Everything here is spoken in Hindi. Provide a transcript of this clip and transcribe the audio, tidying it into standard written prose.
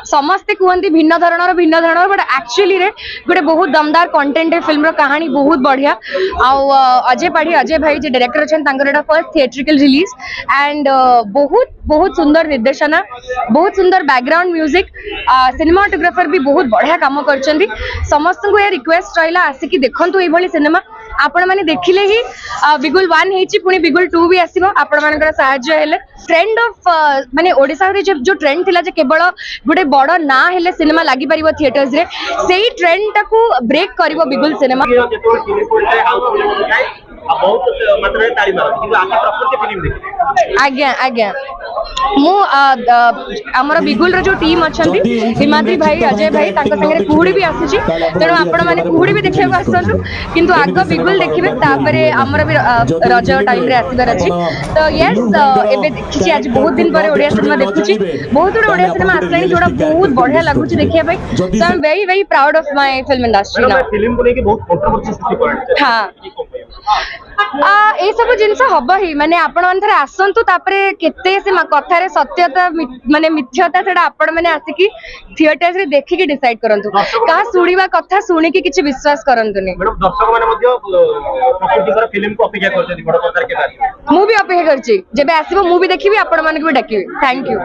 समस्ते कहते भिन्न धरण बट एक्चुअली रे गोटे बहुत दमदार कंटेंट है फिल्म कहानी बहुत बढ़िया अजय पाढ़ी अजय भाई जो डायरेक्टर अच्छा फर्स्ट थिएट्रिकल रिलीज एंड बहुत बहुत सुंदर निर्देशना बहुत सुंदर बैकग्राउंड म्यूजिक सिनेमाटोग्राफर भी बहुत बढ़िया काम कर समस्त को यह रिक्वेस्ट रहा आसिक देखु ये सिनेमा आपण मैंने देखिले ही बिगुल 1 हेची पुणी बिगुल 2 भी आसीबो आपण मानकर सहाय्य हेले ट्रेंड ऑफ माने ओडिसा रे जो ट्रेंड थिला जे केवल गोटे बड़ ना हेले सिनेमा लागि परिबो थिएटर्स रे सेही ट्रेंड टाकू ब्रेक करिवो बिगुल सिनेमा आज्ञा आज्ञा मु हमर बिगुल रो जो टीम अछंती हिमाद्री भाई अजय भाई तांका संगे कुहुडी भी आसीची तेणु आपण माने कुहुडी भी देखिया को आसंतु किंतु आग बिगुल देखिबे तापरे हमर भी रज टाइम रे आसीबार अछि तो यस एबे देखिची आज बहुत दिन पर ओडिया सिनेमा देखुची बहुत ओडिया सिनेमा आसलानी जोडा बहुत बढ़िया लागुची देखिया भाई so I am very very proud of my film industry ना फिल्म को लेके बहुत कंट्रोवर्सी सृष्टि करन हां ए सब जिंस हब ही माने आपण मन थरे आसंतु तापरे केते से कथा रे सत्यता माने मिथ्यता सेडा आपण माने आसिकी थिएटर्स रे देखि के डिसाइड करंतु का सुनिबा कथा सुनि के किछि विश्वास करंतुनी मैडम दर्शक माने मध्ये प्रकृति कर फिल्म को अपेक्षा करछथि बड़ प्रकार के मु भी अपेक्षा करछि जेबे आसीबो मु भी देखिबी आपण माने भी डाकिबी थैंक यू।